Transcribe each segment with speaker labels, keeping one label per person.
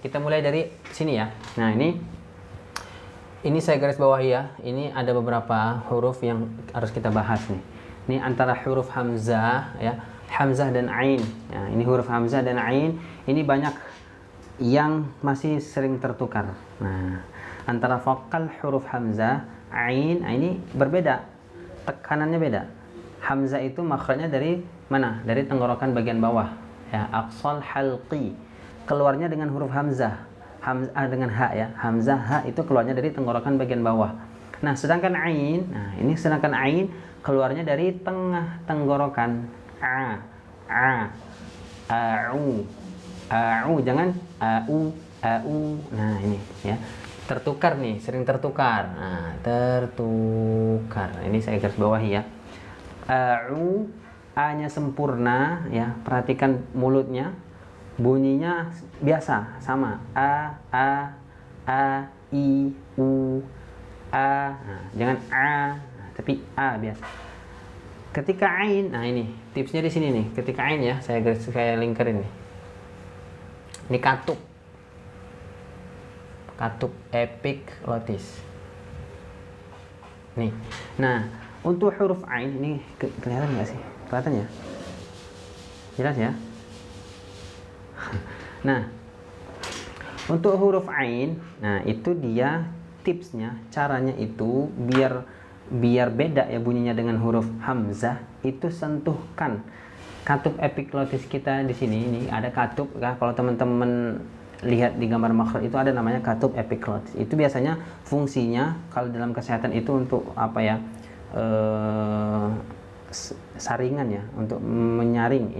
Speaker 1: Kita mulai dari sini ya. Nah, ini saya garis bawahi ya. Ini ada beberapa huruf yang harus kita bahas nih. Ini antara huruf hamzah ya, hamzah dan ain. Ya, ini huruf hamzah dan ain ini banyak yang masih sering tertukar. Nah, antara vokal huruf hamzah, ain, ini berbeda. Tekanannya beda. Hamzah itu makhrajnya dari mana? Dari tenggorokan bagian bawah. Ya, aqsal halqi. Keluarnya dengan huruf hamzah. Hamzah dengan ha ya. Hamzah ha itu keluarnya dari tenggorokan bagian bawah. Nah, sedangkan ain, sedangkan ain keluarnya dari tengah tenggorokan. Au, jangan au. Nah, ini ya. Tertukar nih, sering tertukar. Nah, tertukar. Ini saya garis bawahi ya. Au, a-nya sempurna ya. Perhatikan mulutnya. Bunyinya biasa, sama. A, I, U, A. Nah, jangan A, tapi A biasa. Ketika ain, nah ini tipsnya di sini nih. Ketika ain ya, saya lingkarin nih. Ini katup. Katup epiglotis. Nih. Nah, untuk huruf ain ini kelihatan nggak sih? Kelihatan ya? Jelas ya? Nah, untuk huruf ain, nah itu dia tipsnya, caranya itu biar beda ya bunyinya dengan huruf hamzah, itu sentuhkan katup epiglotis kita di sini. Ini ada katup ya, kalau teman-teman lihat di gambar makhraj itu ada namanya katup epiglotis. Itu biasanya fungsinya kalau dalam kesehatan itu untuk apa ya? Saringan ya, untuk menyaring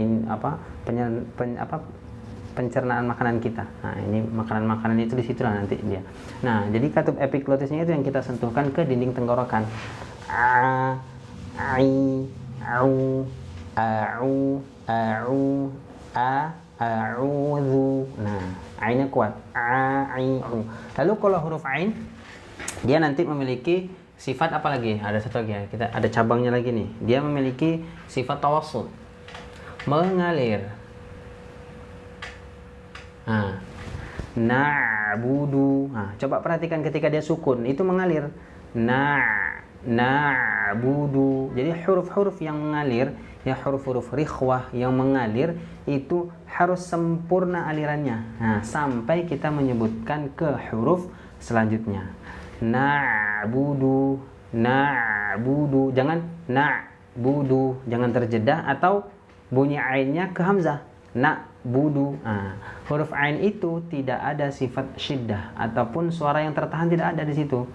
Speaker 1: pencernaan makanan kita. Nah, ini makanan-makanan itu di situ lah nanti dia. Nah, jadi katup epiglotisnya itu yang kita sentuhkan ke dinding tenggorokan. A, ai, au, a'udzu. Nah, ainnya kuat. A, ai, u. Lalu kalau huruf ain dia nanti memiliki sifat apa lagi? Ada satu lagi ya. Kita ada cabangnya lagi nih. Dia memiliki sifat tawassul. Mengalir. Nah, na'budu. Nah, coba perhatikan ketika dia sukun, itu mengalir. Na'budu. Jadi huruf-huruf yang mengalir, ya huruf-huruf rikhwah yang mengalir itu harus sempurna alirannya. Nah, sampai kita menyebutkan ke huruf selanjutnya. Na'budu. Jangan na'budu, jangan terjeda atau bunyi ainnya ke hamzah. Na'budu. Nah, huruf ain itu tidak ada sifat syiddah ataupun suara yang tertahan, tidak ada di situ.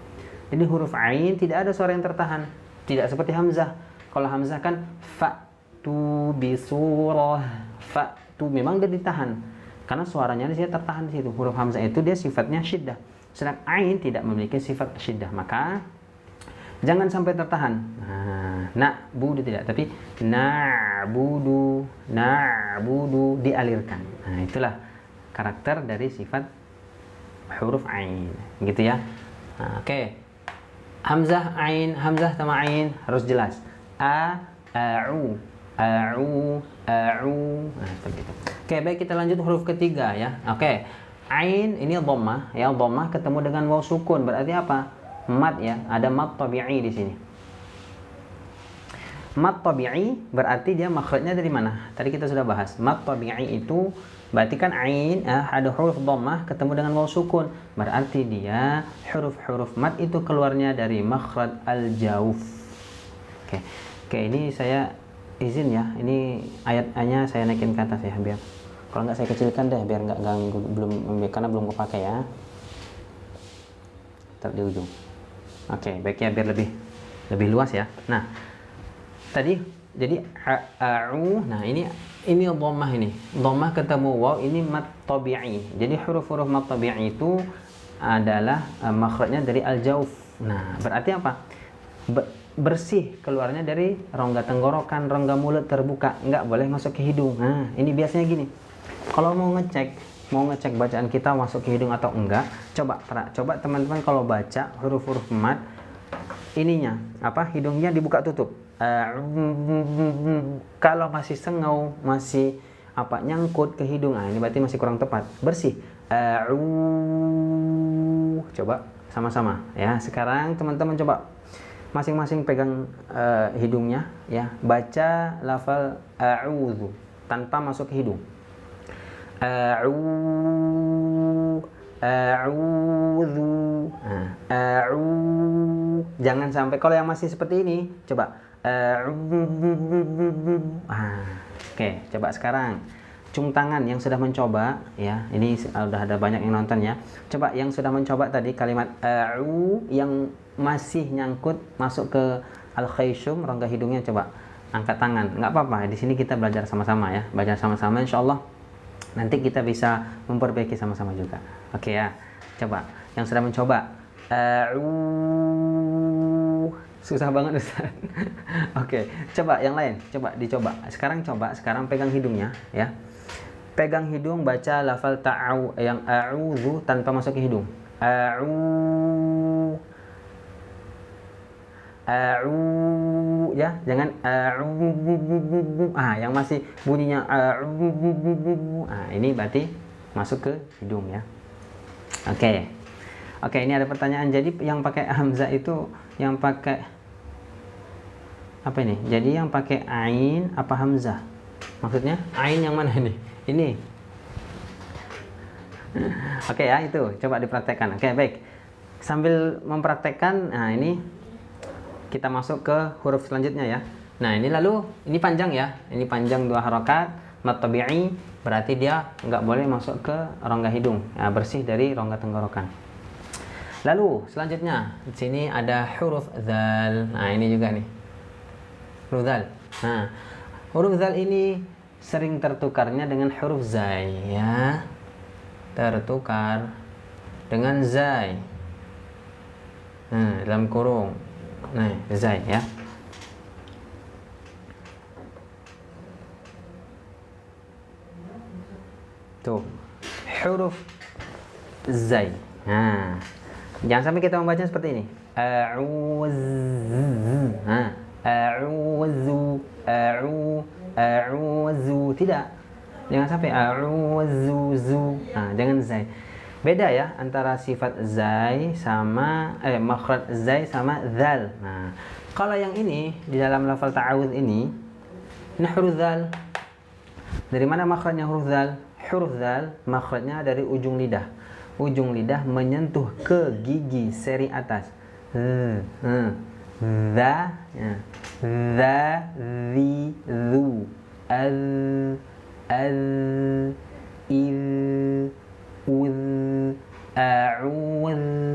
Speaker 1: Jadi huruf ain tidak ada suara yang tertahan. Tidak seperti hamzah. Kalau hamzah kan fa'tu bisurah. Fa'tu memang dia ditahan. Karena suaranya dia tertahan di situ. Huruf hamzah itu dia sifatnya syiddah. Sedangkan ain tidak memiliki sifat syiddah. Maka jangan sampai tertahan. Na'budu tidak, tapi na'budu dialirkan. Nah, itulah karakter dari sifat huruf ain, gitu ya. Nah, oke. Hamzah sama ain harus jelas. A'u. Nah, seperti itu. Oke, baik, kita lanjut huruf ketiga ya. Oke. Ain ini dhammah ya, dhammah ketemu dengan waw sukun, berarti apa? Mad ya, ada mad tabi'i di sini. Mad tabi'i berarti dia makhrajnya dari mana? Tadi kita sudah bahas. Mad tabi'i itu berarti kan ain ada huruf dhammah ketemu dengan waw sukun. Berarti dia huruf-huruf mad itu keluarnya dari makhraj al-jauf. Oke, ini saya izin ya. Ini ayat-ayatnya saya naikin ke atas ya, biar kalau nggak saya kecilkan deh biar nggak ganggu, karena belum kepake ya. Ntar di ujung. Oke, baik ya, biar lebih luas ya. Nah, tadi jadi a'u. Nah, ini dhammah ini. Dhammah ketemu waw, ini mad tabi'i. Jadi huruf-huruf mad tabi'i itu adalah makhrajnya dari al-jauf. Nah, berarti apa? Bersih keluarnya dari rongga tenggorokan, rongga mulut terbuka, nggak boleh masuk ke hidung. Nah, ini biasanya gini. Kalau mau ngecek bacaan kita masuk ke hidung atau enggak, coba teman-teman kalau baca huruf-huruf mad ininya hidungnya dibuka tutup. Kalau masih sengau, masih nyangkut ke hidung, ini berarti masih kurang tepat. Bersih. Coba sama-sama ya. Sekarang teman-teman coba masing-masing pegang hidungnya ya. Baca lafal a'udzu tanpa masuk ke hidung. A'udzu. Jangan sampai, kalau yang masih seperti ini coba oke, coba sekarang cung tangan yang sudah mencoba ya. Ini udah ada banyak yang nonton ya. Coba yang sudah mencoba tadi kalimat yang masih nyangkut masuk ke al-khayshum, rongga hidungnya, coba angkat tangan. Nggak apa-apa, di sini kita belajar sama-sama ya. Belajar sama-sama, insyaallah nanti kita bisa memperbaiki sama-sama juga. Oke ya. Coba yang sudah mencoba susah banget Ustaz. Oke, coba yang lain, coba dicoba. Sekarang pegang hidungnya ya. Pegang hidung, baca lafal yang a'udzu tanpa masuk ke hidung. Ya, jangan yang masih bunyinya ini berarti masuk ke hidung ya. Oke, ini ada pertanyaan. Jadi yang pakai hamzah itu yang pakai apa ini? Jadi yang pakai ain apa hamzah? Maksudnya ain yang mana ini? Ini. Oke ya, itu coba dipraktekkan. Oke, baik. Sambil mempraktekkan, nah ini kita masuk ke huruf selanjutnya ya. Nah, ini panjang ya. Ini panjang 2 harokat, mad tabi'i, berarti dia nggak boleh masuk ke rongga hidung. Ya, bersih dari rongga tenggorokan. Lalu selanjutnya di sini ada huruf dzal. Nah, ini juga nih. Huruf dzal. Nah, huruf dzal ini sering tertukarnya dengan huruf zai ya. Tertukar dengan zai. Nah, dalam kurung. Nah, zai ya. Tuh, huruf zai. Nah, jangan sampai kita membaca seperti ini. A'udzu. Tidak. Jangan sampai a'udzu. Nah, jangan zai. Beda ya antara sifat zai sama makhraj zai sama dzal. Nah, kalau yang ini di dalam lafal ta'awudz ini huruf dzal. Dari mana makhrajnya huruf dzal? Huruf dzal makhrajnya dari ujung lidah. Ujung lidah menyentuh ke gigi seri atas. Za, za, zi, zu, al, il, uz, a'udzu,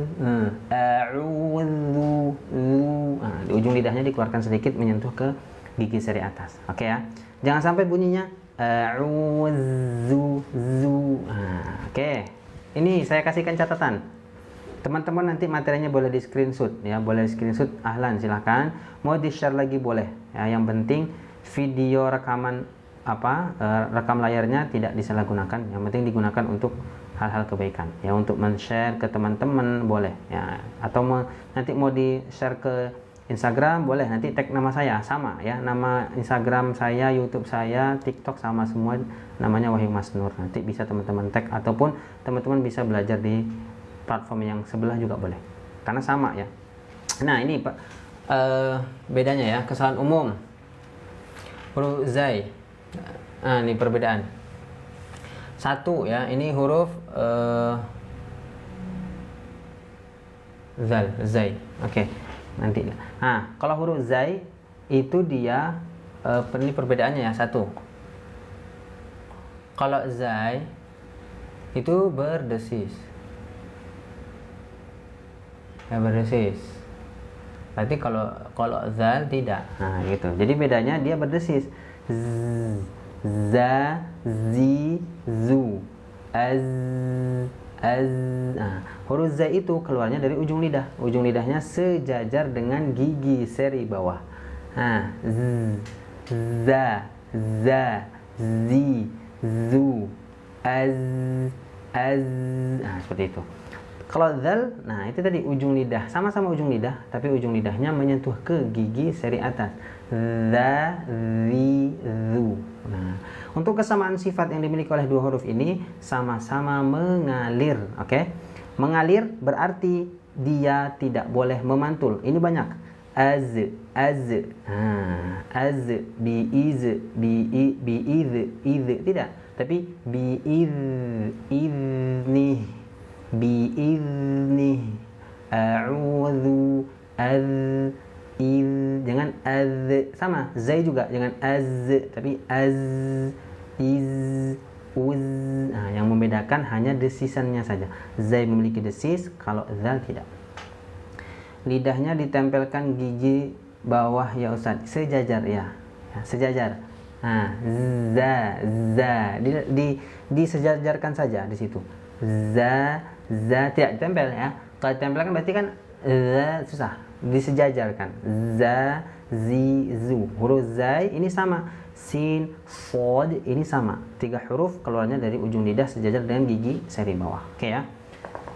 Speaker 1: zu. Di ujung lidahnya dikeluarkan sedikit menyentuh ke gigi seri atas. Oke ya. Jangan sampai bunyinya a'udzu, zu. Oke. Ini saya kasihkan catatan. Teman-teman nanti materinya boleh di screenshot ya, boleh di screenshot, ahlan silahkan. Mau di share lagi boleh ya, yang penting video rekaman rekam layarnya tidak disalahgunakan, yang penting digunakan untuk hal-hal kebaikan ya, untuk men-share ke teman-teman boleh ya, atau nanti mau di share ke Instagram boleh, nanti tag nama saya sama ya, nama Instagram saya, YouTube saya, TikTok sama semua, namanya Wahyu Mas Nur. Nanti bisa teman-teman tag, ataupun teman-teman bisa belajar di platform yang sebelah juga boleh, karena sama ya. Nah, ini Pak bedanya ya, kesalahan umum huruf zai. Nah, ini perbedaan. Satu ya, ini huruf zal, zai. Oke. Nanti. Nah, kalau huruf zai itu dia ini perbedaannya ya, satu. Kalau zai itu berdesis. Ya, berdesis. Berarti kalau zal tidak. Nah, gitu. Jadi bedanya dia berdesis. Za, zi, zu, az. Nah, huruf za itu keluarnya dari ujung lidah. Ujung lidahnya sejajar dengan gigi seri bawah. Nah, za, zi, zu, az. Nah, seperti itu. Kalau zal, nah itu tadi ujung lidah, sama-sama ujung lidah, tapi ujung lidahnya menyentuh ke gigi seri atas. Za, zi, zu. Nah, Untuk kesamaan sifat yang dimiliki oleh dua huruf ini sama-sama mengalir, oke? Mengalir berarti dia tidak boleh memantul. Ini banyak. Az, az, bi iz, tidak. Tapi bi izni, a'udzu, az, iz, jangan az, sama zai juga, jangan az, tapi az, iz, uz. Nah, yang membedakan hanya desisannya saja. Zai memiliki desis, kalau zal tidak. Lidahnya ditempelkan gigi bawah ya Ustaz, sejajar ya, sejajar. Nah, disejajarkan saja di situ. Za tidak ditempel ya. Kalau ditempelkan berarti kan za susah, disejajarkan. Za, zi, zu. Huruf zai ini sama. Sin, sod ini sama. 3 huruf keluarnya dari ujung lidah sejajar dengan gigi seri bawah. Oke ya.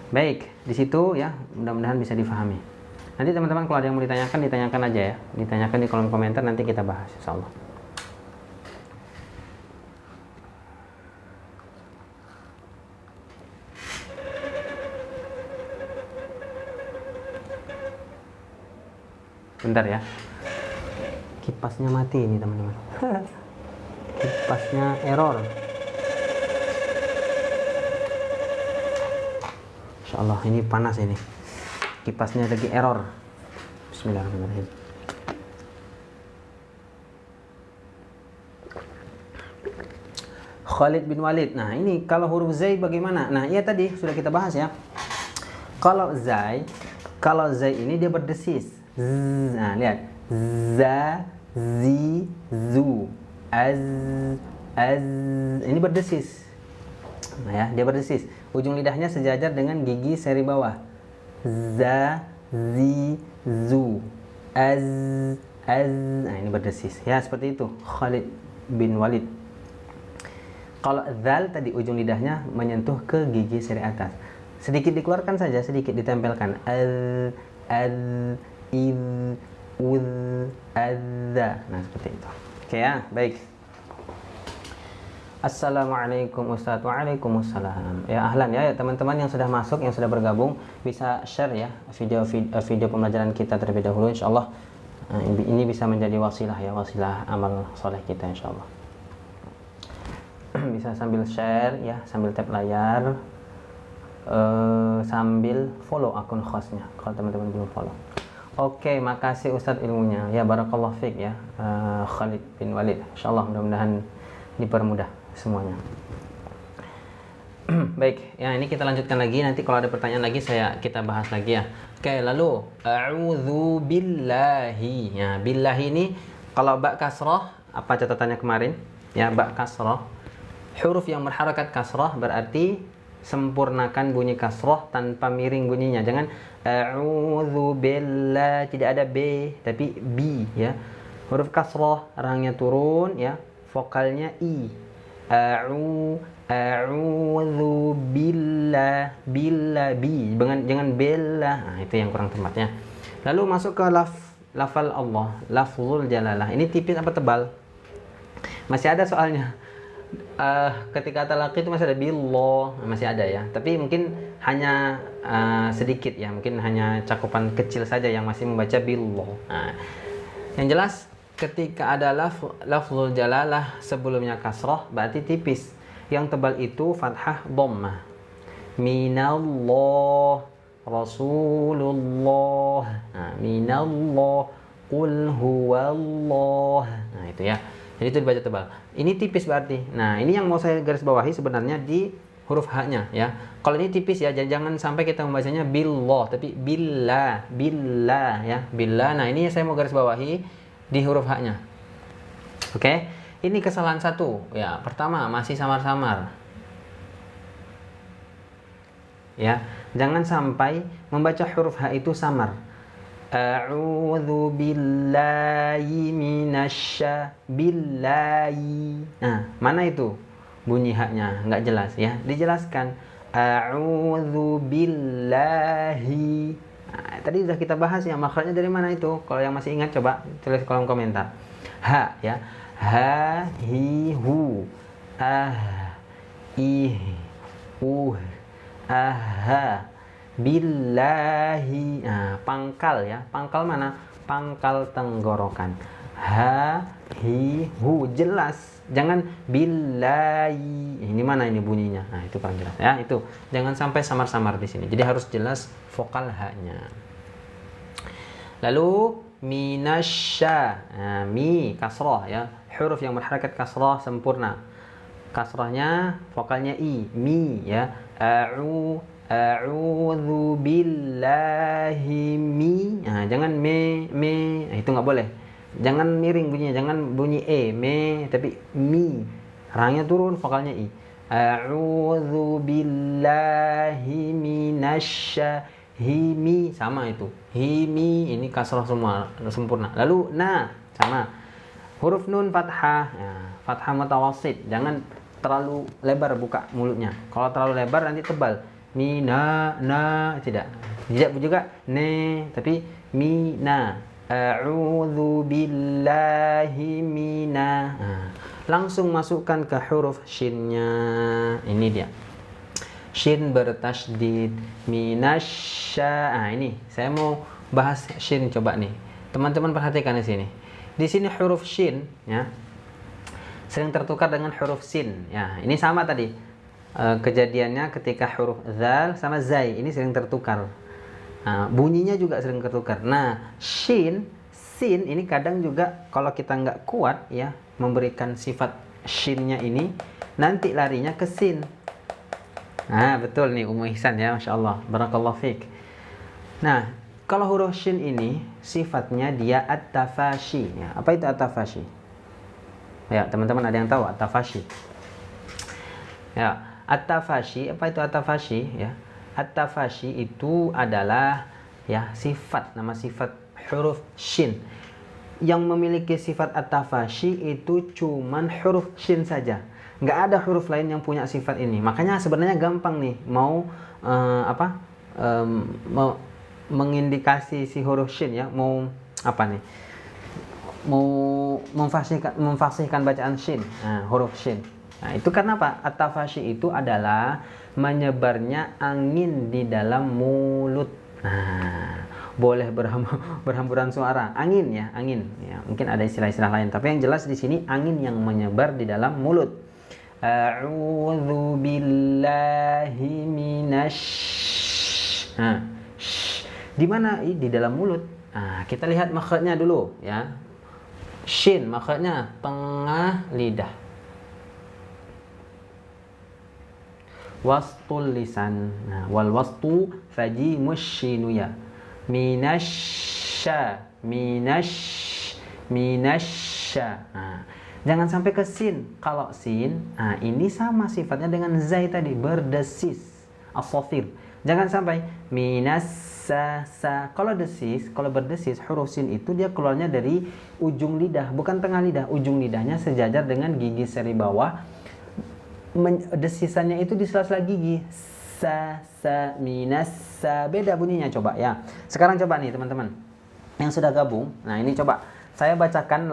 Speaker 1: Baik, di situ ya, mudah-mudahan bisa difahami. Nanti teman-teman kalau ada yang mau ditanyakan, ditanyakan aja ya. Ditanyakan di kolom komentar, nanti kita bahas insyaallah. Bentar ya. Kipasnya mati ini teman-teman. Kipasnya error. Insyaallah ini panas ini. Kipasnya lagi error. Bismillahirrahmanirrahim. Khalid bin Walid. Nah, ini kalau huruf zai bagaimana? Nah, iya tadi sudah kita bahas ya. Kalau zai ini dia berdesis. Nah, lihat. Za, zi, zu, az, ini berdesis. Nah ya, dia berdesis. Ujung lidahnya sejajar dengan gigi seri bawah. Za, zi, zu, az. Nah, ini berdesis. Ya, seperti itu. Khalid bin Walid. Kalau zal tadi ujung lidahnya menyentuh ke gigi seri atas. Sedikit dikeluarkan saja, sedikit ditempelkan. Az, iz, uz, azza. Nah, seperti itu. Oke ya, baik. Assalamualaikum Ustaz. Waalaikumsalam. Ya, ahlan ya teman-teman yang sudah masuk, yang sudah bergabung, bisa share ya video pembelajaran kita terlebih dahulu insyaallah. Ini bisa menjadi wasilah ya, wasilah amal soleh kita insyaallah. Bisa sambil share ya, sambil tap layar, sambil follow akun khasnya kalau teman-teman belum follow. Oke, makasih Ustadz ilmunya. Ya, barakallah fiik ya, Khalid bin Walid. Insyaallah mudah-mudahan dipermudah semuanya. Baik, ya ini kita lanjutkan lagi. Nanti kalau ada pertanyaan lagi kita bahas lagi ya. Oke, lalu a'udzu billahi. Ya, billahi ini kalau ba kasrah, apa catatannya kemarin? Ya, ba kasrah. Huruf yang berharakat kasrah berarti sempurnakan bunyi kasrah tanpa miring bunyinya. Jangan a'udzu billahi, tidak ada b tapi bi ya. Huruf kasrah rangnya turun ya, vokalnya i. A'udzu billah bi, jangan billah. Nah, itu yang kurang tempatnya. Lalu masuk ke lafal Allah, lafzul jalalah. Ini tipis apa tebal? Masih ada soalnya. Ketika talaqi itu masih ada billah, masih ada ya. Tapi mungkin hanya sedikit ya, mungkin hanya cakupan kecil saja yang masih membaca billah. Nah, yang jelas ketika ada lafzul jalalah sebelumnya kasrah berarti tipis. Yang tebal itu fathah dhammah. Minallah, Rasulullah. Nah, minallah, qul huwallah. Nah, itu ya. Jadi itu dibaca tebal. Ini tipis berarti. Nah, ini yang mau saya garis bawahi sebenarnya di huruf H-nya ya. Kalau ini tipis ya, jangan sampai kita membacanya billah, tapi billah ya, billah. Nah, ini saya mau garis bawahi di huruf H-nya. Oke. Ini kesalahan satu. Ya, pertama masih samar-samar. Ya, jangan sampai membaca huruf H itu samar. A'udzu billahi billahi. Nah, mana itu bunyi H-nya? Nggak jelas ya. Dijelaskan. A'udzu billahi. Nah, tadi sudah kita bahas ya, makhrajnya dari mana itu? Kalau yang masih ingat coba tulis kolom komentar. Ha ya. Ha, hi, hu. ih, aha, billahi. Nah, pangkal ya. Pangkal mana? Pangkal tenggorokan. Ha, hi, hu. Jelas. Jangan billahi. Ini mana ini bunyinya? Nah, itu paling jelas ya. Itu. Jangan sampai samar-samar di sini. Jadi harus jelas vokal ha-nya. Lalu minasya. Nah, mi kasrah ya. Huruf yang berharakat kasrah sempurna. Kasrahnya vokalnya i, mi ya. A'udzu billahi mi. Nah, jangan me. Nah, itu nggak boleh. Jangan miring bunyinya, jangan bunyi me, tapi mi. Rangnya turun, vokalnya i. A'udzu billahi minasyahimi. Sama itu. Himi ini kasrah semua sempurna. Lalu na sama. Huruf nun fathah. Ya, fathah mutawassit. Jangan terlalu lebar buka mulutnya. Kalau terlalu lebar nanti tebal. Mina, na, tidak juga ne, tapi mina. A'udzu billahi mina. Nah, langsung masukkan ke huruf shinnya. Ini dia. Shin bertasydid. Minasya. Nah, ini saya mau bahas shin coba nih. Teman-teman perhatikan di sini. Di sini huruf shin ya sering tertukar dengan huruf sin. Ya, ini sama tadi. Kejadiannya ketika huruf zal sama zai ini sering tertukar. Bunyinya juga sering tertukar. Nah, shin, sin ini kadang juga kalau kita nggak kuat ya memberikan sifat shinnya ini, nanti larinya ke sin. Nah, betul nih Ummu Ihsan ya, Masya Allah. Barakallahu fiik. Nah, kalau huruf shin ini sifatnya dia at-tafashi. Ya, apa itu at-tafashi? Ya, teman-teman ada yang tahu at-tafashi? Ya, at-tafashi, apa itu at-tafashi? Ya, at-tafashi itu adalah ya sifat, nama sifat huruf shin. Yang memiliki sifat at-tafashi itu cuman huruf shin saja. Nggak ada huruf lain yang punya sifat ini. Makanya sebenarnya gampang nih mau mengindikasi si huruf shin ya, mau apa nih? Mau memfasihkan bacaan shin, huruf shin. Nah, itu karena apa? At-tafashi itu adalah menyebarnya angin di dalam mulut. Nah, boleh berhamburan suara, angin ya, angin. Ya, mungkin ada istilah-istilah lain, tapi yang jelas di sini angin yang menyebar di dalam mulut. A'udzu billahi minasy. Nah, di mana? Di dalam mulut. Nah, kita lihat makhrajnya dulu ya. Shin makhrajnya tengah lidah. Wastul lisan. Nah, wal wastu fajimus shinu ya. Minasya. Nah, jangan sampai ke sin. Kalau sin, ini sama sifatnya dengan zai tadi, berdesis, as-safir. Jangan sampai sa. Kalau desis, kalau berdesis, huruf sin itu dia keluarnya dari ujung lidah, bukan tengah lidah. Ujung lidahnya sejajar dengan gigi seri bawah. Desisannya itu di sela-sela gigi. Sa, minasa. Beda bunyinya coba ya. Sekarang coba nih teman-teman yang sudah gabung. Nah, ini coba saya bacakan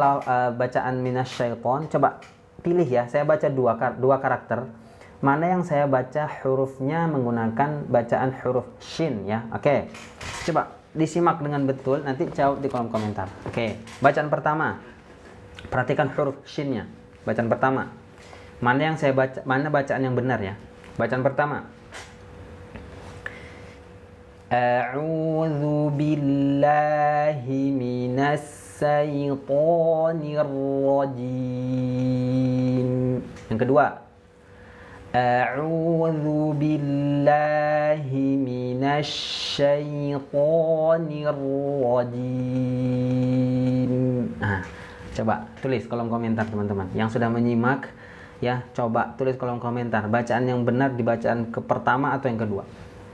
Speaker 1: bacaan minasyaiton. Coba pilih ya. Saya baca dua karakter. Mana yang saya baca hurufnya menggunakan bacaan huruf shin ya. Oke. Coba disimak dengan betul, nanti jawab di kolom komentar. Oke. Bacaan pertama. Perhatikan huruf shinnya. Bacaan pertama. Mana yang saya baca, mana bacaan yang benar ya? Bacaan pertama. A'udzu billahi minas syaitonir rajim. Yang kedua. A'udzu billahi minasy syaithanir rajim. Nah, coba tulis kolom komentar teman-teman. Yang sudah menyimak ya, coba tulis kolom komentar bacaan yang benar di bacaan pertama atau yang kedua.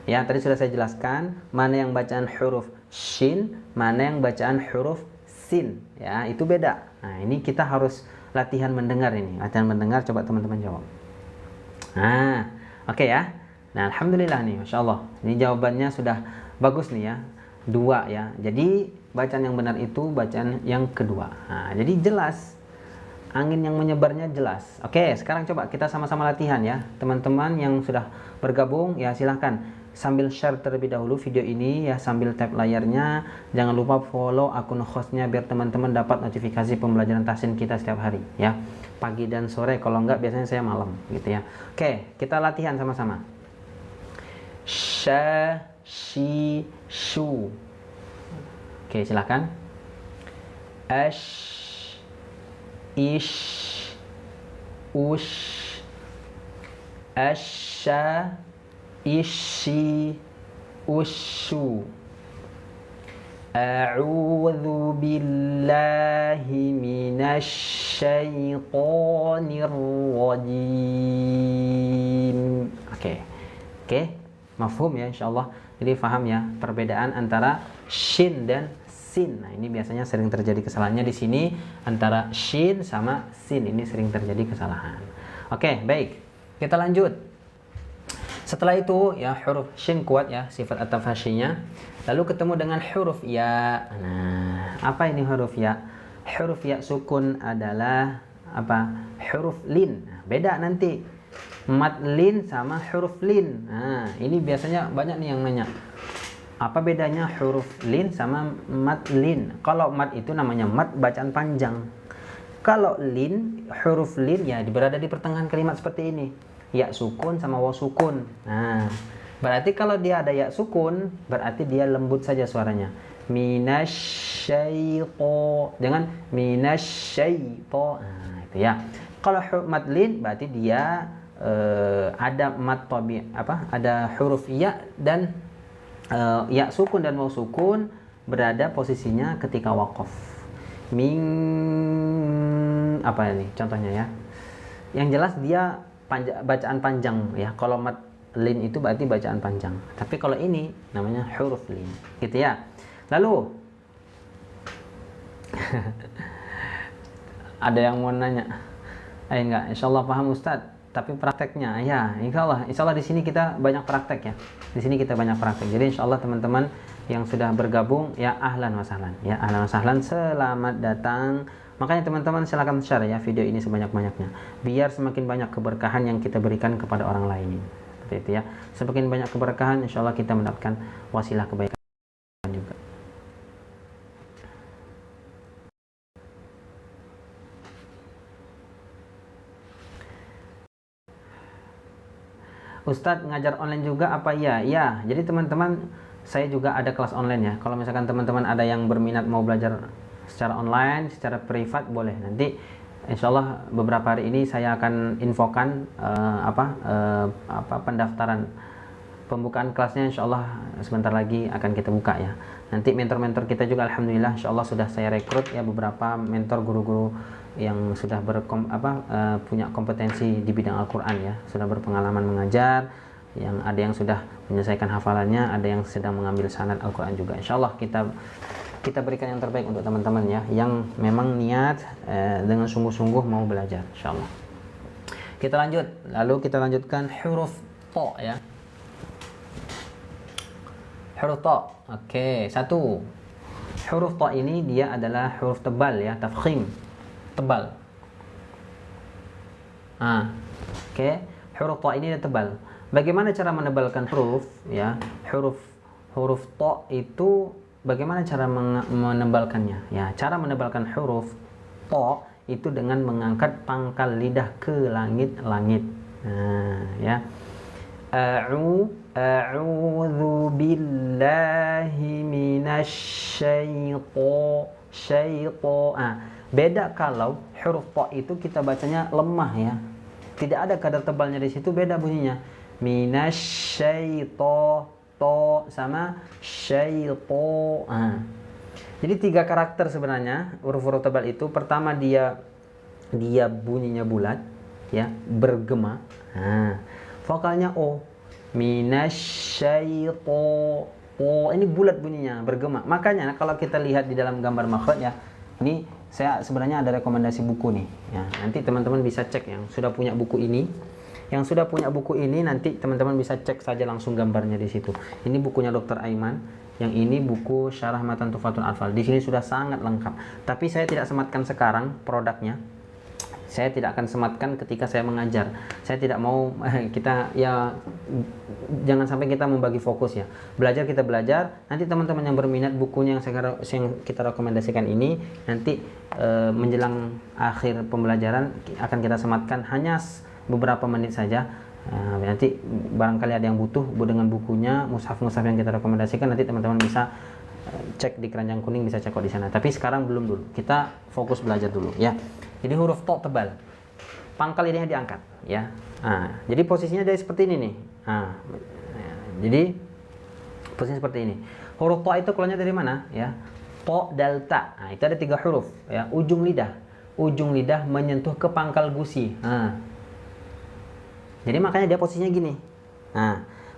Speaker 1: Ya, tadi sudah saya jelaskan mana yang bacaan huruf shin, mana yang bacaan huruf sin. Ya, itu beda. Nah, ini kita harus latihan mendengar ini. Latihan mendengar, coba teman-teman jawab. Nah, oke ya. Nah, alhamdulillah nih, Masya Allah. Ini jawabannya sudah bagus nih ya. 2 ya. Jadi bacaan yang benar itu bacaan yang kedua. Nah, jadi jelas angin yang menyebarnya jelas. Oke, sekarang coba kita sama-sama latihan ya. Teman-teman yang sudah bergabung ya silahkan sambil share terlebih dahulu video ini ya, sambil tap layarnya. Jangan lupa follow akun hostnya biar teman-teman dapat notifikasi pembelajaran tahsin kita setiap hari ya. Pagi dan sore, kalau enggak biasanya saya malam gitu ya. Oke, kita latihan sama-sama. Sha, shi, shu. Oke, silahkan. Ash, ish, ush, asha, ishi, ushu. A'udzu billahi minasy syaithanir rajim. Oke. Mafhum ya insyaallah. Jadi paham ya perbedaan antara shin dan sin. Nah, ini biasanya sering terjadi kesalahannya di sini antara shin sama sin. Ini sering terjadi kesalahan. Oke, baik. Kita lanjut. Setelah itu ya huruf shin kuat ya sifat at-tafashinya. Lalu ketemu dengan huruf ya. Nah, apa ini huruf ya? Huruf ya sukun adalah apa? Huruf lin. Nah, beda nanti. Mad lin sama huruf lin. Nah, ini biasanya banyak nih yang nanya. Apa bedanya huruf lin sama mad lin? Kalau mad itu namanya mad bacaan panjang. Kalau lin, huruf lin ya berada di pertengahan kalimat seperti ini. Ya sukun sama waw sukun. Nah, berarti kalau dia ada ya sukun, berarti dia lembut saja suaranya. Minasyaito. Jangan minasyaito. Nah, itu ya. Kalau mad lin berarti dia ada mad tabi ada huruf ya dan ya sukun dan waw sukun berada posisinya ketika waqaf. Apa ini contohnya ya? Yang jelas dia bacaan panjang ya. Kalau mad lin itu berarti bacaan panjang. Tapi kalau ini namanya huruf lin, gitu ya. Lalu ada yang mau nanya? Enggak, insyaallah paham Ustadz. Tapi prakteknya ya insyaallah di sini kita banyak praktek ya. Di sini kita banyak praktek. Jadi insyaallah teman-teman yang sudah bergabung ya ahlan wa sahlan ya, ahlan wa sahlan, selamat datang. Makanya teman-teman silakan share ya video ini sebanyak-banyaknya biar semakin banyak keberkahan yang kita berikan kepada orang lain. Seperti itu ya. Semakin banyak keberkahan insyaallah kita mendapatkan wasilah kebaikan juga. Ustadz ngajar online juga apa ya? Ya, jadi teman-teman saya juga ada kelas online ya. Kalau misalkan teman-teman ada yang berminat mau belajar secara online, secara privat boleh. Nanti insya Allah beberapa hari ini saya akan infokan pendaftaran pembukaan kelasnya. Insya Allah sebentar lagi akan kita buka ya. Nanti mentor-mentor kita juga alhamdulillah insya Allah sudah saya rekrut ya beberapa mentor guru-guru yang sudah punya kompetensi di bidang Al-Quran ya, sudah berpengalaman mengajar, yang ada yang sudah menyelesaikan hafalannya, ada yang sedang mengambil sanad Al-Quran juga. Insya Allah kita berikan yang terbaik untuk teman-teman ya, yang memang niat dengan sungguh-sungguh mau belajar. Insya Allah. Kita lanjut, lalu kita lanjutkan huruf to ya. Huruf to, oke, satu. Huruf to ini dia adalah huruf tebal ya, tafkhim. Tebal. Oke. Huruf to ini tebal. Bagaimana cara menebalkan huruf ya? Huruf to itu bagaimana cara menebalkannya? Ya, cara menebalkan huruf to itu dengan mengangkat pangkal lidah ke langit-langit. Nah, ya. A'udzu billahi minasy syaithan. Beda kalau huruf to itu kita bacanya lemah ya. Tidak ada kadar tebalnya di situ, beda bunyinya. Minasyaito, to sama syaito. Jadi 3 karakter sebenarnya huruf-huruf tebal itu. Pertama dia bunyinya bulat ya, bergema. Vokalnya o. Minasyaito. Oh, ini bulat bunyinya, bergema. Makanya kalau kita lihat di dalam gambar makhraj ya, ini saya sebenarnya ada rekomendasi buku nih ya. Nanti teman-teman bisa cek yang sudah punya buku ini. Yang sudah punya buku ini nanti teman-teman bisa cek saja langsung gambarnya di situ. Ini bukunya Dr. Aiman, yang ini buku Syarah Matan Tuhfatul Atfal. Di sini sudah sangat lengkap. Tapi saya tidak sematkan sekarang produknya. Saya tidak akan sematkan ketika saya mengajar. Saya tidak mau kita ya jangan sampai kita membagi fokus ya. Belajar kita belajar, nanti teman-teman yang berminat bukunya yang kita rekomendasikan ini nanti menjelang akhir pembelajaran akan kita sematkan hanya beberapa menit saja. Nanti barangkali ada yang butuh dengan bukunya, mushaf-mushaf yang kita rekomendasikan, nanti teman-teman bisa cek di keranjang kuning, bisa cek di sana. Tapi sekarang belum dulu. Kita fokus belajar dulu ya. Jadi huruf to tebal. Pangkal lidahnya diangkat ya. Jadi posisinya dari seperti ini nih. Jadi posisinya seperti ini. Huruf to itu keluarnya dari mana ya? To dal ta. Itu ada 3 huruf ya. Ujung lidah menyentuh ke pangkal gusi. Jadi makanya dia posisinya gini.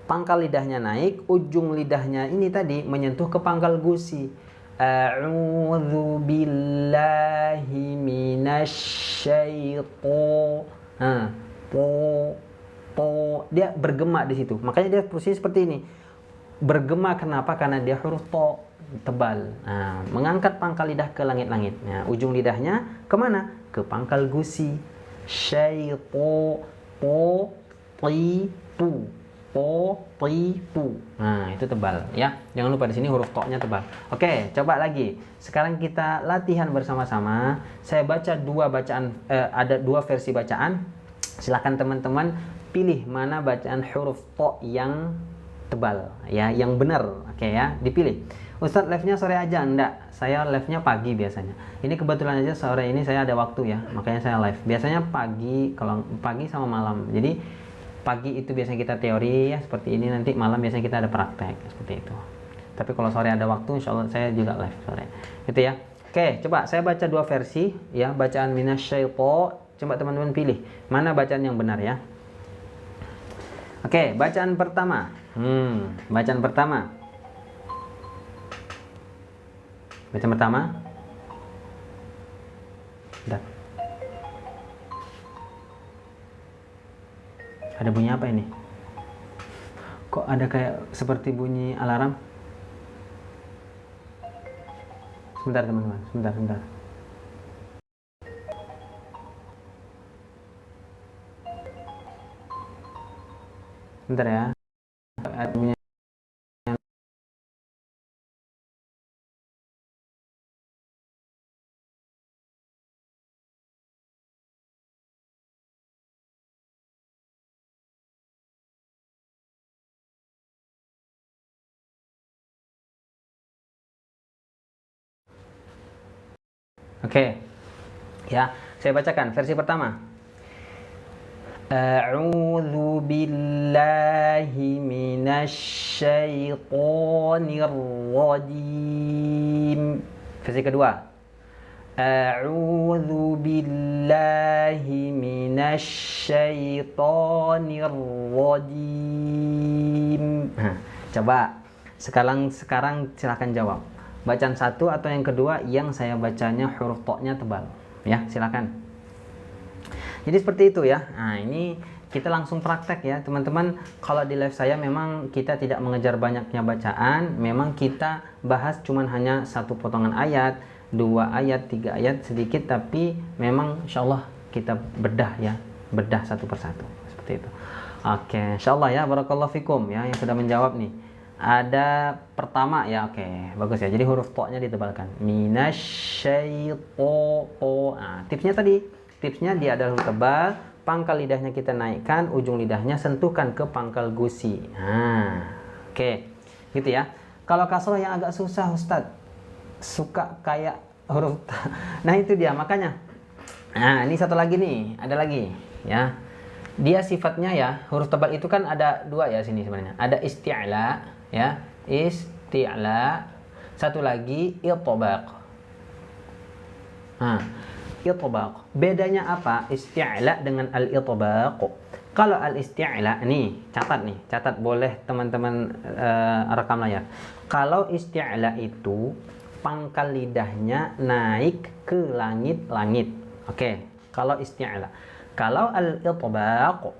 Speaker 1: Pangkal lidahnya naik, ujung lidahnya ini tadi menyentuh ke pangkal gusi. A'udzu billahi minasyaitonir. Dia bergema di situ. Makanya dia posisi seperti ini. Bergema kenapa? Karena dia huruf to tebal. Mengangkat pangkal lidah ke langit-langit. Ujung lidahnya kemana? Ke pangkal gusi. Syaiton po ti pu. Itu tebal ya. Jangan lupa di sini huruf to-nya tebal. Oke, coba lagi. Sekarang kita latihan bersama-sama. Saya baca ada 2 versi bacaan. Silakan teman-teman pilih mana bacaan huruf to yang tebal ya, yang benar. Oke ya, dipilih. Ustadz live-nya sore aja? Enggak, saya live-nya pagi biasanya. Ini kebetulan aja sore ini saya ada waktu ya, makanya saya live. Biasanya pagi, kalau pagi sama malam. Jadi pagi itu biasanya kita teori ya seperti ini, nanti malam biasanya kita ada praktek seperti itu. Tapi kalau sore ada waktu, insya Allah saya juga live sore gitu ya. Oke, coba saya baca 2 versi ya, bacaan minasyaiton. Coba teman-teman pilih mana bacaan yang benar ya. Oke, bacaan pertama. Bacaan pertama. Bentar. Ada bunyi apa ini? Kok ada kayak seperti bunyi alarm? Sebentar teman-teman, sebentar. Sebentar ya. Ada bunyi. Oke. Ya, saya bacakan versi pertama. A'udzu billahi minasyaitonir rajim. Versi kedua. A'udzu billahi minasyaitonir rajim. Coba sekarang silakan jawab. Bacaan satu atau yang kedua yang saya bacanya huruf to-nya tebal. Ya, silakan. Jadi seperti itu ya. Ini kita langsung praktek ya, teman-teman. Kalau di live saya memang kita tidak mengejar banyaknya bacaan, memang kita bahas cuman hanya 1 potongan ayat, 2 ayat, 3 ayat sedikit, tapi memang insyaallah kita bedah satu persatu seperti itu. Oke, insyaallah ya, barakallahu fikum ya yang sudah menjawab nih. Ada pertama ya, oke, bagus ya. Jadi huruf to-nya ditebalkan. Minasyaiton. Tipsnya dia adalah huruf tebal, pangkal lidahnya kita naikkan, ujung lidahnya sentuhkan ke pangkal gusi. Oke, gitu ya. Kalau kasroh yang agak susah Ustadz, suka kayak huruf nah itu dia, makanya. Ini satu lagi nih, ada lagi ya. Dia sifatnya ya, huruf tebal itu kan ada 2 ya sini sebenarnya. Ada isti'la ya, isti'la. Satu lagi itbaq. Itbaq. Bedanya apa isti'la dengan al-itbaq? Kalau al-isti'la nih, catat boleh teman-teman rekam layar. Kalau isti'la itu pangkal lidahnya naik ke langit-langit. Oke, kalau isti'la. Kalau al-itbaq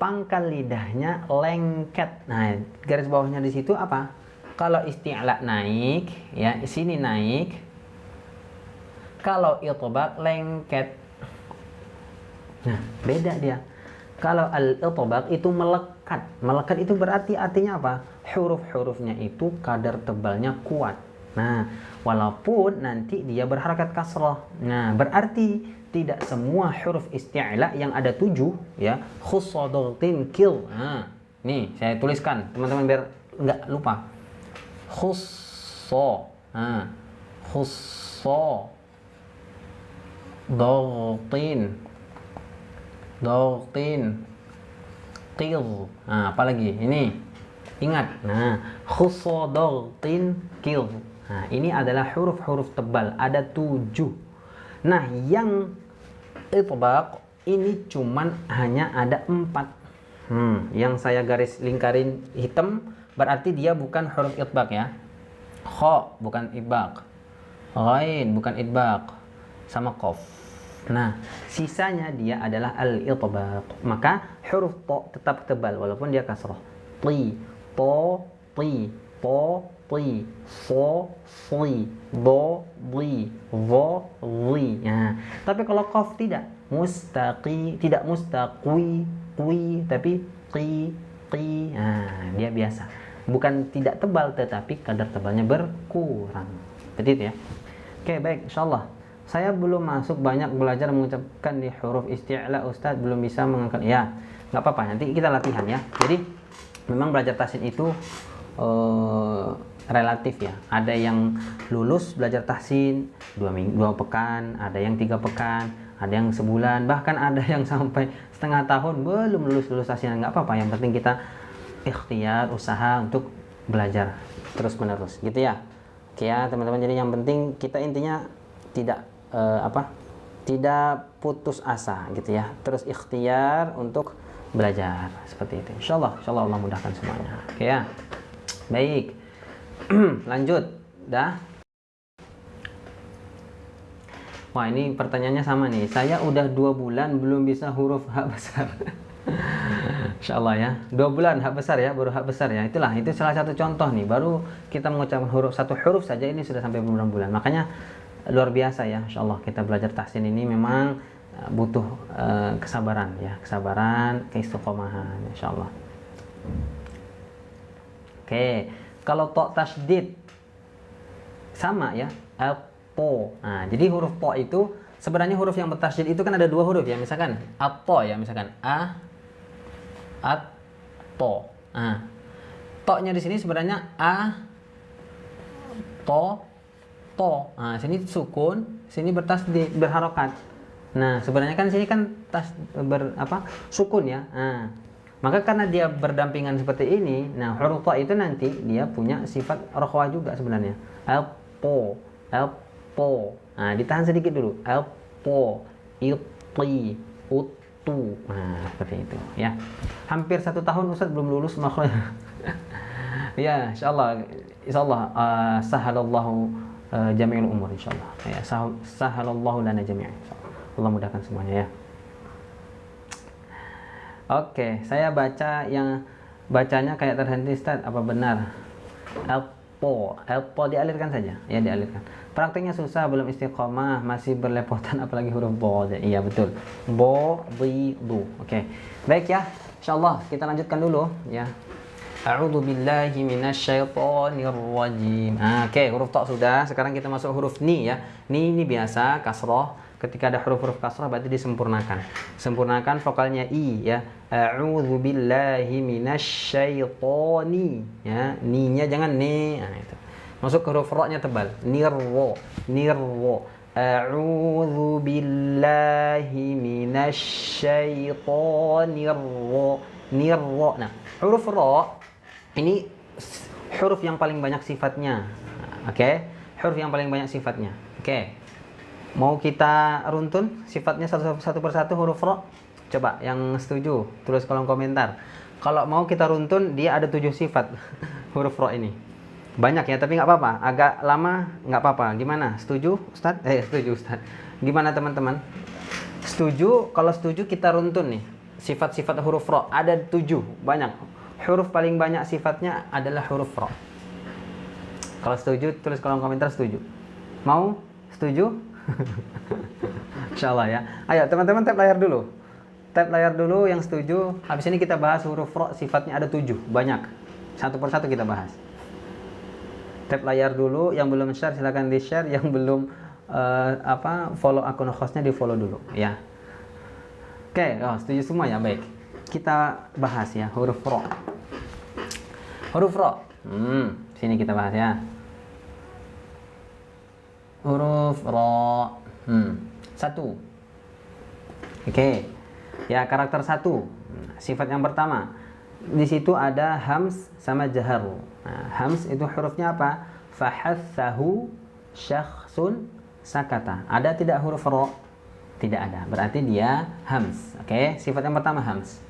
Speaker 1: pangkal lidahnya lengket. Nah, garis bawahnya di situ apa? Kalau isti'la naik, ya, sini naik. Kalau itbaq lengket. Nah, beda dia. Kalau al-itbaq itu melekat. Melekat itu berarti artinya apa? Huruf-hurufnya itu kadar tebalnya kuat. Nah, walaupun nanti dia berharakat kasrah. Nah, berarti tidak semua huruf isti'la yang ada 7 ya, khussadagtin kil. Nah, nih saya tuliskan teman-teman biar nggak lupa. Khusso. Nah, khusso dagtin dagtin qil. Nah, apalagi ini ingat. Nah, khusso dagtin qil. Nah, ini adalah huruf-huruf tebal, ada 7. Nah, yang itbaq ini cuman hanya ada 4. Yang saya garis lingkarin hitam berarti dia bukan huruf itbaq ya. Kha bukan itbaq, ghain bukan itbaq, sama qaf. Nah, sisanya dia adalah al-itbaq. Maka huruf ta tetap tebal walaupun dia kasrah. Ti, to, ti, to, ti, so, si, do, di, vo, zi. Nah, tapi kalau qaf tidak mustaqi, qui, tapi qi. Nah, dia biasa. Bukan tidak tebal tetapi kadar tebalnya berkurang. Seperti itu ya. Oke, baik, insyaallah. Saya belum masuk banyak belajar mengucapkan di huruf isti'la, Ustadz belum bisa mengangkat. Ya, nggak apa-apa, nanti kita latihan ya. Jadi memang belajar tahsin itu relatif ya. Ada yang lulus belajar tahsin 2 pekan, ada yang 3 pekan, ada yang sebulan, bahkan ada yang sampai setengah tahun belum lulus tahsin. Nggak apa-apa, yang penting kita ikhtiar, usaha untuk belajar terus menerus gitu ya. Oke ya teman-teman, jadi yang penting kita intinya tidak putus asa gitu ya, terus ikhtiar untuk belajar seperti itu. Insyaallah Allah mudahkan semuanya. Oke ya, baik. Lanjut dah. Wah, ini pertanyaannya sama nih. Saya udah 2 bulan belum bisa huruf H besar. Insyaallah ya, 2 bulan H besar ya, baru H besar ya. Itu salah satu contoh nih, baru kita mengucapkan satu huruf saja ini sudah sampai berbulan-bulan. Makanya luar biasa ya, insyaallah kita belajar tahsin ini memang butuh kesabaran ya, keistiqomahan insyaallah. Oke, kalau to tasydid sama ya, to. Nah, jadi huruf to itu sebenarnya huruf yang bertasydid itu kan ada 2 huruf ya, misalkan to ya, misalkan to. Nah, to-nya di sini sebenarnya to. Nah, sini sukun, sini bertasydid, berharokat. Nah, sebenarnya kan sini kan sukun ya. Nah, maka karena dia berdampingan seperti ini, nah huruf ta itu nanti dia punya sifat rokhwah juga sebenarnya. Elpo. Nah, ditahan sedikit dulu. Elpo, iti, utu. Nah, seperti itu ya. Hampir 1 tahun Ustaz belum lulus makhluknya. Ya, insyaallah sahalallahu jami'ul umur insyaallah. Ya, sahalallahu lana jami'an insyaallah. Allah mudahkan semuanya ya. Oke, saya bacanya kayak terhenti Ustaz, apa benar? Elpo dialirkan saja, ya dialirkan. Prakteknya susah, belum istiqomah, masih berlepotan apalagi huruf bo. Iya betul. Bo, bi, du. Oke. Baik ya. Insyaallah kita lanjutkan dulu ya. A'udzu billahi minasyaitonir rajim. Oke, huruf ta sudah. Sekarang kita masuk huruf ni ya. Ni biasa kasrah. Ketika ada huruf-huruf kasrah berarti disempurnakan. Sempurnakan vokalnya i ya. A'udzu billahi minasyaitonir ya. Ni-nya jangan ni. Nah, itu. Masuk ke huruf ra-nya tebal. Nirwo. A'udzu billahi minasyaitonir nirwo. Nah, huruf ra ini huruf yang paling banyak sifatnya. Oke? Huruf yang paling banyak sifatnya. Oke. Mau kita runtun sifatnya satu persatu huruf ra? Coba yang setuju tulis kolom komentar. Kalau mau kita runtun, dia ada 7 sifat huruf ra ini. Banyak ya, tapi nggak apa-apa. Agak lama nggak apa-apa. Gimana? Setuju, Ustaz? Setuju, Ustaz. Gimana teman-teman? Setuju? Kalau setuju kita runtun nih. Sifat-sifat huruf ra ada 7, banyak. Huruf paling banyak sifatnya adalah huruf ra. Kalau setuju tulis kolom komentar setuju. Mau? Setuju? Insyaallah ya. Ayo teman-teman tap layar dulu. Tap layar dulu yang setuju. Habis ini kita bahas huruf ro, sifatnya ada 7, banyak. Satu persatu kita bahas. Tap layar dulu, yang belum share silahkan di share, yang belum follow akun hostnya di follow dulu ya. Oke, setuju semua ya, baik. Kita bahas ya huruf ro. Huruf ro. Sini kita bahas ya. Huruf ro. 1. Oke. Ya, karakter 1. Sifat yang pertama. Di situ ada hams sama jahar. Nah, hams itu hurufnya apa? Fahathahu syakhsun sakata. Ada tidak huruf ro? Tidak ada. Berarti dia hams. Oke, sifat yang pertama hams.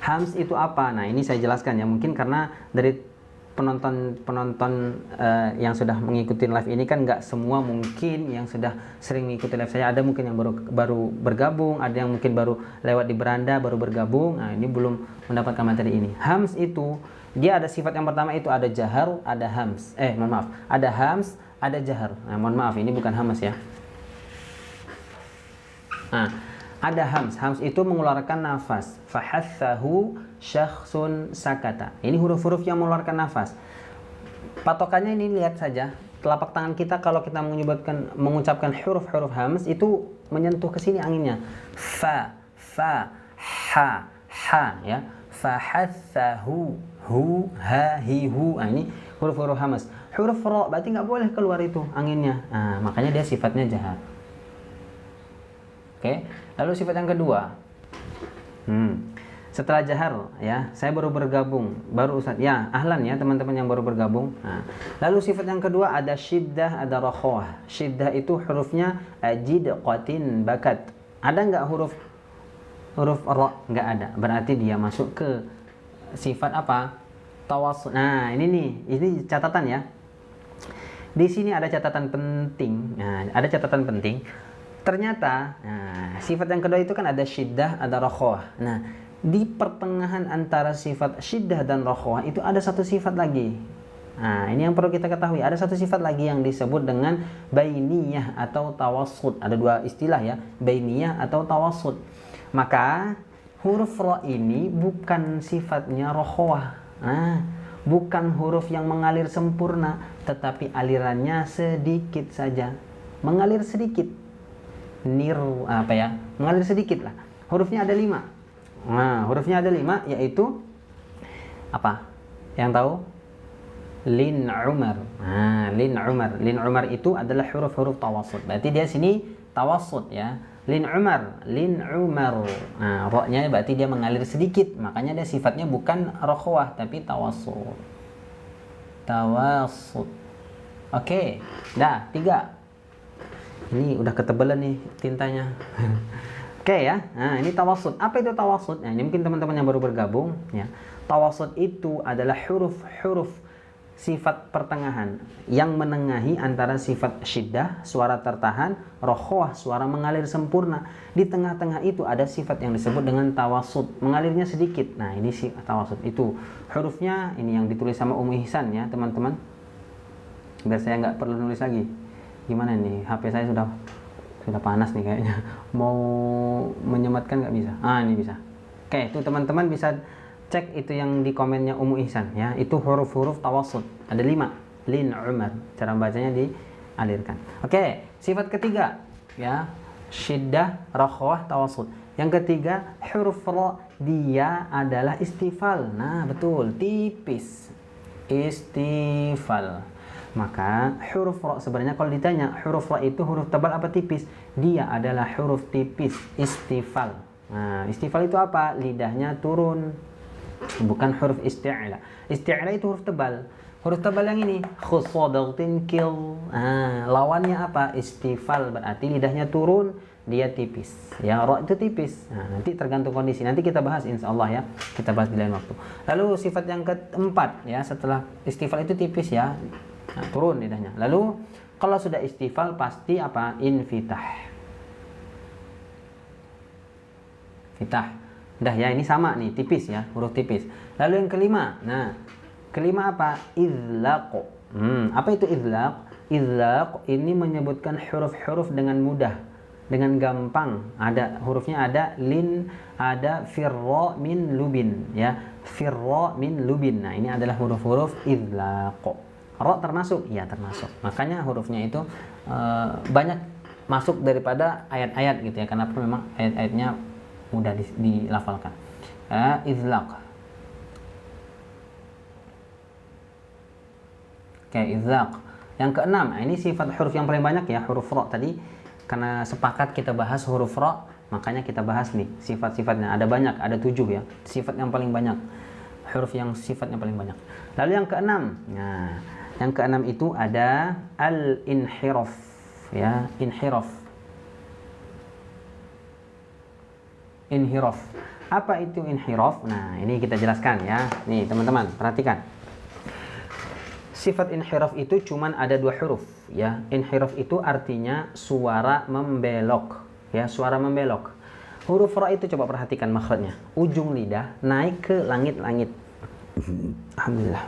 Speaker 1: Hams itu apa? Nah, ini saya jelaskan ya. Mungkin karena dari penonton yang sudah mengikuti live ini kan nggak semua mungkin yang sudah sering mengikuti live saya. Ada mungkin yang baru bergabung, ada yang mungkin baru lewat di beranda baru bergabung. Nah, ini belum mendapatkan materi ini. Hams itu dia ada sifat yang pertama itu ada jahar, ada hams. Ada hams, ada jahar. Nah, mohon maaf ini bukan hams ya. Nah, ada hams. Hams itu mengeluarkan nafas. Fahathahu syakhsun sakata. Ini huruf-huruf yang mengeluarkan nafas. Patokannya ini lihat saja. Telapak tangan kita kalau kita mengucapkan huruf-huruf hams itu menyentuh ke sini anginnya. Fa, ha ya. Fahathahu, hu, ha, hi, hu. Nah, ini huruf-huruf hams. Huruf ro berarti nggak boleh keluar itu anginnya. Nah, makanya dia sifatnya jahar. Oke. Lalu sifat yang kedua. Setelah jahar ya, saya baru bergabung, baru Ustaz. Ya, ahlan ya teman-teman yang baru bergabung. Nah, lalu sifat yang kedua ada syiddah, ada rakhawah. Syiddah itu hurufnya jidqatin bakat. Ada nggak huruf ra? Nggak ada. Berarti dia masuk ke sifat apa? Tawassul. Nah, ini catatan ya. Di sini ada catatan penting. Nah, ada catatan penting. Ternyata, sifat yang kedua itu kan ada syiddah, ada rakhawah. Nah, di pertengahan antara sifat syiddah dan rakhawah itu ada satu sifat lagi. Nah, ini yang perlu kita ketahui. Ada satu sifat lagi yang disebut dengan bainiyah atau tawassut. Ada dua istilah ya, bainiyah atau tawassut. Maka huruf ra ini bukan sifatnya rakhawah. Bukan huruf yang mengalir sempurna, tetapi alirannya sedikit saja. Mengalir sedikit. Mengalir sedikit lah. Hurufnya ada 5. Nah, hurufnya ada 5 yaitu apa? Yang tahu? Lin Umar. Nah, Lin Umar. Lin Umar itu adalah huruf-huruf tawassut. Berarti dia sini tawassut ya. Lin Umar, Lin Umar. Nah, ro-nya berarti dia mengalir sedikit. Makanya dia sifatnya bukan rakhawah tapi tawassut. Tawassut. Oke. Dah, 3. Ini udah ketebalan nih tintanya. Oke ya. Nah, ini tawassut. Apa itu tawassut? Nah, ini mungkin teman-teman yang baru bergabung ya. Tawassut itu adalah huruf-huruf sifat pertengahan yang menengahi antara sifat syiddah, suara tertahan, rakhawah, suara mengalir sempurna. Di tengah-tengah itu ada sifat yang disebut dengan tawassut, mengalirnya sedikit. Nah, ini tawassut itu. Hurufnya ini yang ditulis sama Ummu Ihsan ya, teman-teman. Biar saya nggak perlu nulis lagi. Gimana nih, HP saya sudah panas nih kayaknya, mau menyematkan nggak bisa. Ini bisa. Oke, itu teman-teman bisa cek itu yang di komennya Ummu Ihsan ya, itu huruf-huruf tawassut ada 5. Lin Umar, cara bacanya dialirkan. Oke, sifat ketiga ya, syiddah, rakhawah, tawassut. Yang ketiga huruf ra, dia adalah istifal. Nah betul, tipis, istifal. Maka huruf ra sebenarnya kalau ditanya huruf ra itu huruf tebal apa tipis? Dia adalah huruf tipis, istifal. Nah, istifal itu apa? Lidahnya turun. Bukan huruf isti'la. Isti'la itu huruf tebal. Huruf tebal yang ini khusadatin kil. Lawannya apa? Istifal, berarti lidahnya turun, dia tipis. Ya, ra itu tipis. Nah, nanti tergantung kondisi. Nanti kita bahas insyaallah ya. Kita bahas di lain waktu. Lalu sifat yang keempat ya, setelah istifal itu tipis ya. Nah, turun lidahnya. Lalu kalau sudah istifal pasti apa? Infitah. Fitah. Udah ya, ini sama nih, tipis ya, huruf tipis. Lalu yang kelima. Nah, kelima apa? Idlaq. Apa itu idlaq? Idlaq ini menyebutkan huruf-huruf dengan mudah. dengan gampang. Ada hurufnya, ada lin, ada firra min lubin ya. Firra min lubin. Nah, ini adalah huruf-huruf idlaq. Ra termasuk? Ya, termasuk. Makanya hurufnya itu banyak masuk daripada ayat-ayat gitu ya. Karena memang ayat-ayatnya mudah dilafalkan. Idlaq. Oke, idlaq. Yang keenam, ini sifat huruf yang paling banyak ya, huruf ra tadi. Karena sepakat kita bahas huruf ra, makanya kita bahas nih sifat-sifatnya. Ada banyak, ada 7 ya. Sifat yang paling banyak. Huruf yang sifatnya paling banyak. Lalu yang keenam. Nah, yang keenam itu ada al-inhiraf ya, inhiraf. Inhiraf. Apa itu inhiraf? Nah, ini kita jelaskan ya. Nih, teman-teman, perhatikan. Sifat inhiraf itu cuman ada 2 huruf ya. Inhiraf itu artinya suara membelok ya, suara membelok. Huruf ra itu coba perhatikan makhrajnya. Ujung lidah naik ke langit-langit. Alhamdulillah.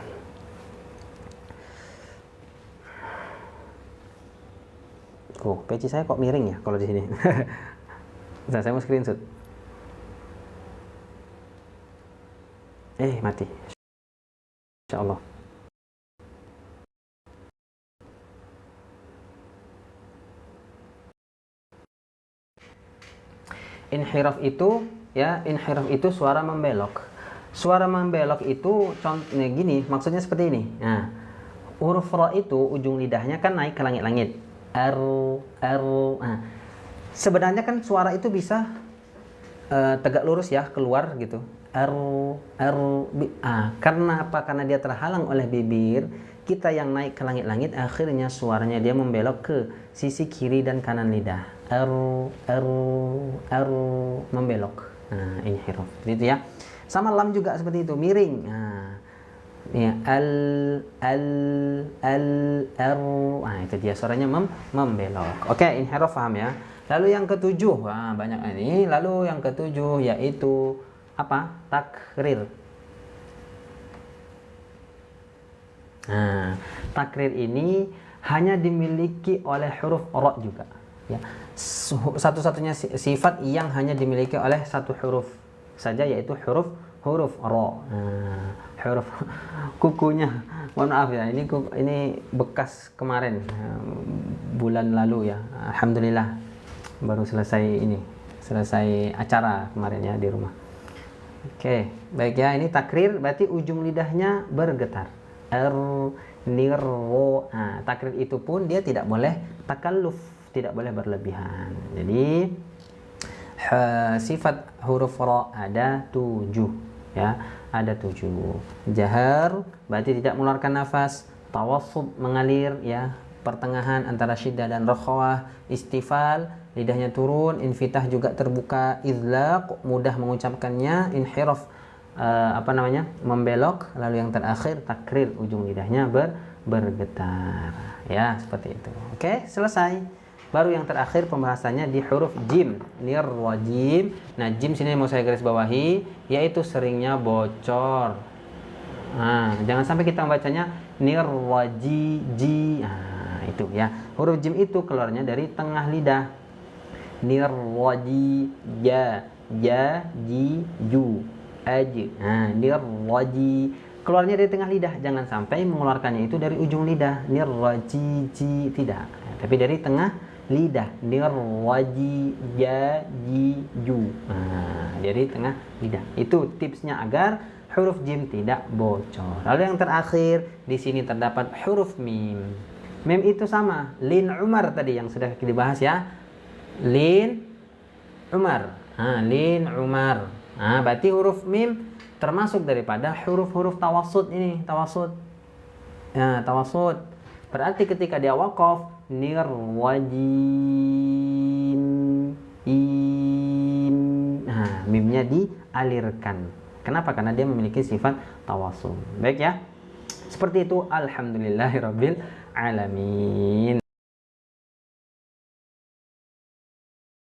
Speaker 1: Oh, peci saya kok miring ya kalau di sini. Nah, saya mau screenshot. Mati. Insyaallah. Inhiraf itu ya, inhiraf itu suara membelok. Suara membelok itu contohnya gini, maksudnya seperti ini. Nah, huruf ra itu ujung lidahnya kan naik ke langit-langit. Nah, sebenarnya kan suara itu bisa tegak lurus ya, keluar gitu. Karena apa? Karena dia terhalang oleh bibir, kita yang naik ke langit-langit, akhirnya suaranya dia membelok ke sisi kiri dan kanan lidah. Membelok. Nah, ini huruf. Gitu ya. Sama lam juga seperti itu, miring. Nah, ya, nah, itu dia suaranya membelok. Oke, inhiraf paham ya. Lalu yang ketujuh, banyak ini. Lalu yang ketujuh yaitu apa? Takrir. Nah, takrir ini hanya dimiliki oleh huruf ra juga ya. Satu-satunya sifat yang hanya dimiliki oleh satu huruf saja, yaitu huruf ra. Nah, huruf kukunya, mohon maaf ya, ini bekas kemarin bulan lalu ya. Alhamdulillah baru selesai acara kemarin ya di rumah. Oke, baik ya, ini takrir berarti ujung lidahnya bergetar. Nah, takrir itu pun dia tidak boleh takalluf, tidak boleh berlebihan. Jadi sifat huruf ra ada 7 ya, ada 7. Jahar berarti tidak mengeluarkan nafas, tawassut mengalir ya, pertengahan antara syiddah dan rakhawah, istifal lidahnya turun, infitah juga terbuka, idlaq mudah mengucapkannya, inhiraf membelok, lalu yang terakhir takrir ujung lidahnya bergetar ya, seperti itu. Oke, selesai. Baru yang terakhir pembahasannya di huruf jim, nirwajim. Nah, jim sini mau saya garis bawahi, yaitu seringnya bocor. Nah, jangan sampai kita membacanya nirwajiji. Nah, itu ya. Huruf jim itu keluarnya dari tengah lidah. Nirwaji, ja, ji, ju. Nah, nirwaji keluarnya dari tengah lidah, jangan sampai mengeluarkannya itu dari ujung lidah, nirwajiji, tidak, tapi dari tengah lidah, nirwaji, ja, ji, ju. Nah, dari tengah lidah. Itu tipsnya agar huruf jim tidak bocor. Lalu yang terakhir di sini terdapat huruf mim. Mim itu sama, lin umar tadi yang sudah dibahas ya, lin umar. Lin umar. Nah, berarti huruf mim termasuk daripada huruf-huruf tawassut ini, tawassut. Ya, tawassut. Berarti ketika dia waqaf, nirwajim, im. Nah, mimnya dialirkan. Kenapa? Karena dia memiliki sifat tawassul. Baik ya. Seperti itu, alhamdulillahirabbil alamin.